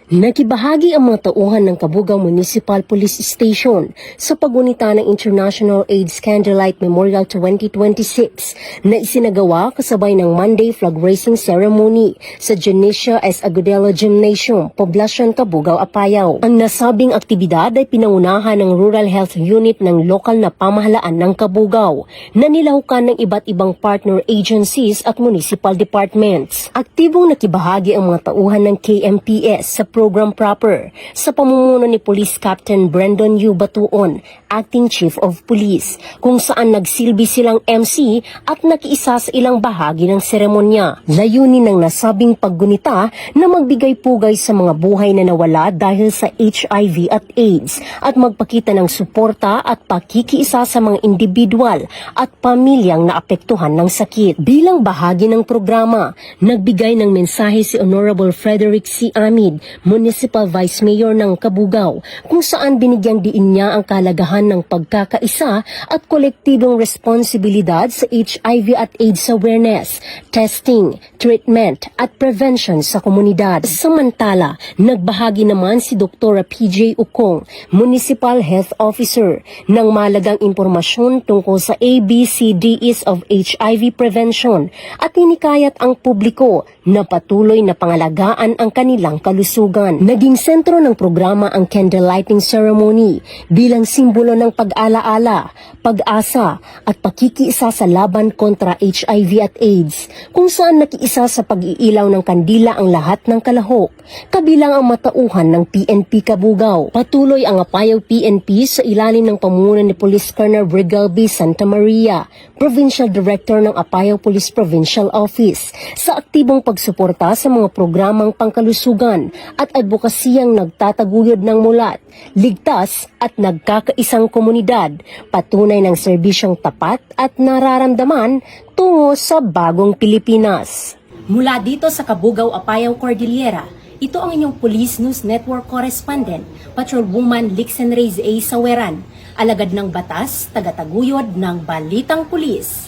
Nakibahagi ang mga tauhan ng Kabugao Municipal Police Station sa pagunita ng International AIDS Candlelight Memorial 2026 na isinagawa kasabay ng Monday flag raising ceremony sa Genesia S. Agudelo Gymnasium, Poblacion, Kabugao, Apayao. Ang nasabing aktibidad ay pinangunahan ng Rural Health Unit ng lokal na pamahalaan ng Kabugao na nilahukan ng iba't ibang partner agencies at municipal departments. Aktibong nakibahagi ang mga tauhan ng KMPS sa program proper sa pamumuno ni Police Captain Brandon U. Batuon, Acting Chief of Police, kung saan nagsilbi silang MC at nakiisa sa ilang bahagi ng seremonya. Layunin ng nasabing paggunita na magbigay pugay sa mga buhay na nawala dahil sa HIV at AIDS at magpakita ng suporta at pakikiisa sa mga individual at pamilyang naapektuhan ng sakit. Bilang bahagi ng programa, nagbigay ng mensahe si Honorable Frederick C. Amid, Municipal Vice Mayor ng Kabugao, kung saan binigyang diin niya ang kalagahan ng pagkakaisa at kolektibong responsibilidad sa HIV at AIDS awareness, testing, treatment at prevention sa komunidad. Samantala, nagbahagi naman si Dr. PJ Ukong, Municipal Health Officer, ng mahalagang impormasyon tungkol sa ABCDEs of HIV prevention at hinikayat ang publiko na patuloy na pangalagaan ang kanilang kalusugan. Naging sentro ng programa ang candle lighting ceremony bilang simbolo ng pag-alaala, pag-asa at pakikiisa sa laban kontra HIV at AIDS, kung saan nakiisa sa pag-iilaw ng kandila ang lahat ng kalahok, kabilang ang matauhan ng PNP Kabugao. Patuloy ang Apayao PNP sa ilalim ng pamumuno ni Police Colonel Brigel B. Santa Maria, Provincial Director ng Apayao Police Provincial Office, sa aktibong pagsuporta sa mga programang pangkalusugan at advokasiyang nagtataguyod ng mulat, ligtas at nagkakaisang komunidad, patunay ng serbisyong tapat at nararamdaman tungo sa bagong Pilipinas. Mula dito sa Kabugao, Apayao, Cordillera, ito ang inyong Police News Network Correspondent, Patrolwoman Lixen Reyes A. Saweran, alagad ng batas, tagataguyod ng Balitang Pulis.